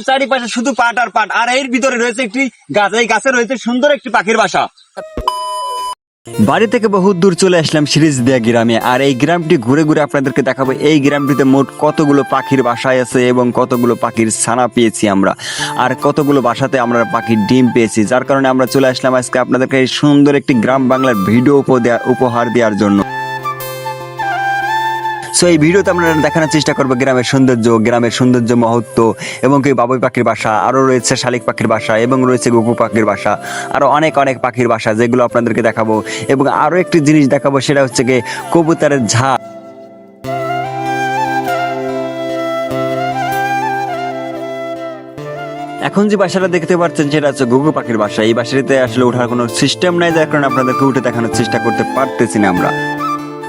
চারিপাশে শুধু পাট আর পাট, আর এর ভিতরে রয়েছে একটি গাছ। এই গাছে রয়েছে সুন্দর একটি পাখির বাসা। বাড়ি থেকে বহুত দূর চলে আসলাম সিরিজদিয়া গ্রামে, আর এই গ্রামটি ঘুরে ঘুরে আপনাদেরকে দেখাবো এই গ্রামটিতে মোট কতগুলো পাখির বাসায় আছে এবং কতগুলো পাখির ছানা পেয়েছি আমরা, আর কতগুলো বাসাতে আমরা পাখির ডিম পেয়েছি। যার কারণে আমরা চলে আসলাম আজকে আপনাদেরকে এই সুন্দর একটি গ্রাম বাংলার ভিডিও উপহার দেওয়ার জন্য। সো এই ভিডিওতে আমরা দেখানোর চেষ্টা করবো গ্রামের সৌন্দর্য মহত্ব, এবং কি বাবুই পাখির বাসা, আরও রয়েছে শালিক পাখির বাসা, এবং রয়েছে গুগু পাখির বাসা, আরও অনেক পাখির বাসা যেগুলো আপনাদেরকে দেখাবো। এবং আরও একটি জিনিস দেখাবো, সেটা হচ্ছে কি কবুতরের ঝাঁক। এখন যে বাসাটা দেখতে পাচ্ছেন সেটা হচ্ছে গুগু পাখির বাসা। এই বাসাটিতে আসলে ওঠার কোনো সিস্টেম নাই, যার কারণে আপনাদেরকে উঠে দেখানোর চেষ্টা করতে পারতেছি না আমরা।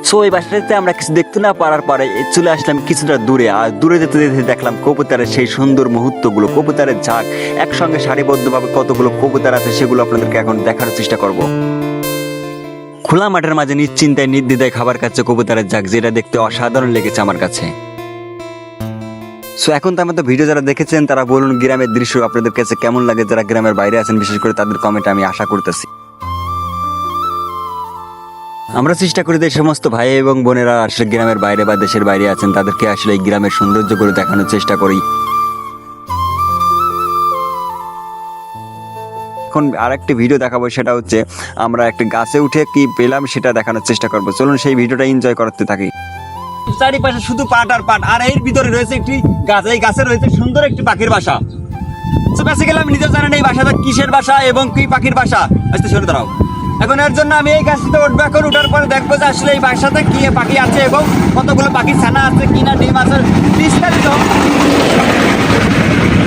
সো এই বাসাটাতে আমরা কিছু দেখতে না পারার পরে চলে আসলাম কিছুটা দূরে, আর দূরে যেতে যেতে দেখলাম কবুতরের সেই সুন্দর মুহূর্তগুলো, কবুতরের ঝাঁক একসঙ্গে সারিবদ্ধভাবে কতগুলো কবুতর আছে সেগুলো আপনাদেরকে এখন দেখানোর চেষ্টা করব। খোলা মাঠের মাঝে নিশ্চিন্তায় নির্দ্বিধায় খাবার খাচ্ছে কবুতরের ঝাঁক, যেটা দেখতে অসাধারণ লেগেছে আমার কাছে। সো এখন তো আমাদের ভিডিও যারা দেখেছেন তারা বলুন গ্রামের দৃশ্য আপনাদের কাছে কেমন লাগে, যারা গ্রামের বাইরে আছেন বিশেষ করে তাদের কমেন্ট আমি আশা করতেছি। আমরা চেষ্টা করি যে সমস্ত ভাই এবং বোনেরা আসলে গ্রামের বাইরে বা দেশের বাইরে আছেন তাদেরকে আসলে এই গ্রামের সৌন্দর্যগুলো দেখানোর চেষ্টা করি। এখন আরেকটি ভিডিও দেখাবো, সেটা হচ্ছে আমরা একটা গাছে উঠে কি পেলাম সেটা দেখানোর চেষ্টা করবো। চলুন সেই ভিডিওটা এনজয় করতে থাকি। চারিপাশে শুধু পাট আর পাট, আর এর ভিতরে রয়েছে একটি গাছ। এই গাছে রয়েছে সুন্দর একটি পাখির বাসা। তো বেসিক্যালি আমি নিজেও জানি না এই বাসাটা কিসের বাসা এবং কি পাখির বাসা। আচ্ছা শুনে দাঁড়াও, এখন এর জন্য আমি এই গাছটিতে উঠবো। এখন উঠার পরে দেখবো যে আসলে এই বাসাতে কি পাখি আছে এবং কতগুলো পাখির ছানা আছে কিনা, ডিম আছে,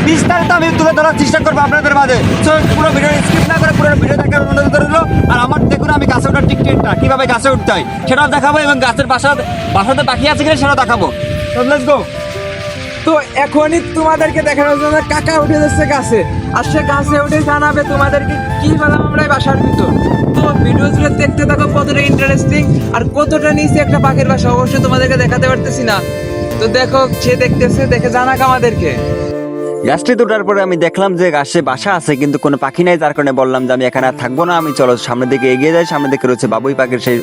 বিস্তারিত আমি তুলে ধরার চেষ্টা করবো আপনাদের মাঝে। পুরো ভিডিও স্কিপ না করে পুরো ভিডিও দেখার অনুরোধ করলো। আর আমার দেখুন আমি গাছে ওঠার টিকটিকটা কিভাবে গাছে উঠতে হয় সেটাও দেখাবো, এবং গাছের বাসাতে পাখি আছে কিনা সেটাও দেখাবো। Let's go. তো এখনই তোমাদেরকে দেখানোর জন্য কাকা উঠে যাচ্ছে গাছে, আর সে গাছে উঠে জানাবে তোমাদেরকে কি পেলাম আমরা এই বাসার ভিতর। তো ভিডিওগুলো দেখতে থাকো কতটা ইন্টারেস্টিং, আর কতটা নিচে একটা পাখির বাসা অবশ্যই তোমাদেরকে দেখাতে পারতেছি না। তো দেখো সে দেখতেছে, দেখে জানাক আমাদেরকে। গাছটিতে ওঠার পরে আমি দেখলাম যে গাছে বাসা আছে কিন্তু কোনো পাখি নাই, যার কারণে বললাম যে আমি এখানে আর থাকবো না, আমি চলো সামনের দিকে এগিয়ে যাই। সামনের দিকে রয়েছে বাবুই পাখির সেই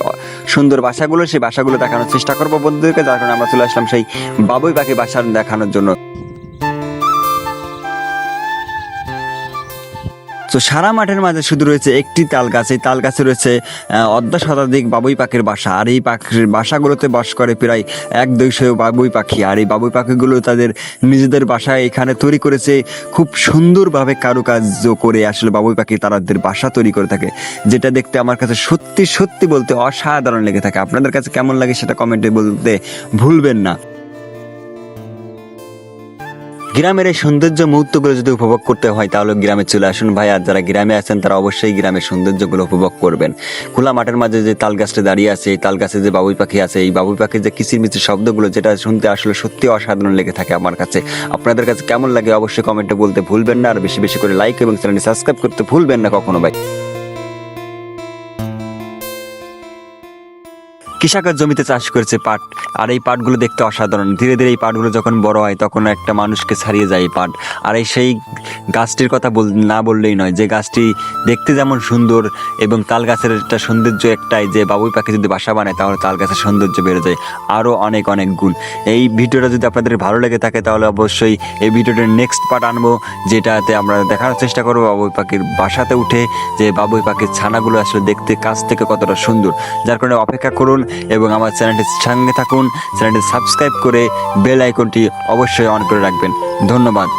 সুন্দর বাসাগুলো, সেই বাসাগুলো দেখানোর চেষ্টা করবো বন্ধুদেরকে, যার কারণে আমরা চলে আসলাম সেই বাবুই পাখি বাসা দেখানোর জন্য। তো সারা মাঠের মাঝে শুধু রয়েছে একটি তাল গাছ। এই তাল গাছে রয়েছে অর্ধশতাধিক বাবুই পাখির বাসা, আর এই পাখির বাসাগুলোতে বাস করে প্রায় 100-200 বাবুই পাখি। আর এই বাবুই পাখিগুলো তাদের নিজেদের বাসা এখানে তৈরি করেছে, খুব সুন্দরভাবে কারুকার্য করে আসলে বাবুই পাখি তাদের বাসা তৈরি করে থাকে, যেটা দেখতে আমার কাছে সত্যি সত্যি বলতে অসাধারণ লেগে থাকে। আপনাদের কাছে কেমন লাগে সেটা কমেন্টে বলতে ভুলবেন না। গ্রামের এই সৌন্দর্য মুহূর্তগুলো যদি উপভোগ করতে হয় তাহলে গ্রামে চলে আসুন ভাই, আর যারা গ্রামে আছেন তারা অবশ্যই গ্রামের সৌন্দর্যগুলো উপভোগ করবেন। খোলা মাঠের মাঝে যে তাল গাছটা দাঁড়িয়ে আছে, এই তাল গাছে যে বাবুই পাখি আছে, এই বাবুই পাখির যে কিচিরমিচির শব্দগুলো, যেটা শুনতে আসলে সত্যি অসাধারণ লেগে থাকে আমার কাছে। আপনাদের কাছে কেমন লাগে অবশ্যই কমেন্টে বলতে ভুলবেন না, আর বেশি বেশি করে লাইক এবং চ্যানেলটি সাবস্ক্রাইব করতে ভুলবেন না কখনো ভাই। কৃষকের জমিতে চাষ করেছে পাট, আর এই পাটগুলো দেখতে অসাধারণ। ধীরে ধীরে এই পাটগুলো যখন বড় হয় তখন একটা মানুষকে ছাড়িয়ে যায় এই পাট। আর এই সেই গাছটির কথা না বললেই নয়, যে গাছটি দেখতে যেমন সুন্দর, এবং তাল গাছের একটা সৌন্দর্য একটাই যে বাবুই পাখি যদি বাসা বানায় তাহলে তাল গাছের সৌন্দর্য বেড়ে যায় আরও অনেক গুণ। এই ভিডিওটা যদি আপনাদের ভালো লেগে থাকে তাহলে অবশ্যই এই ভিডিওটার নেক্সট পার্ট আনবো, যেটাতে আমরা দেখানোর চেষ্টা করবো বাবুই পাখির বাসাতে উঠে যে বাবুই পাখির ছানাগুলো আসলে দেখতে কাছ থেকে কতটা সুন্দর। যার কারণে অপেক্ষা করুন এবং আমার চ্যানেলটির সঙ্গে থাকুন, চ্যানেলটি সাবস্ক্রাইব করে বেল আইকনটি অবশ্যই অন করে রাখবেন। ধন্যবাদ।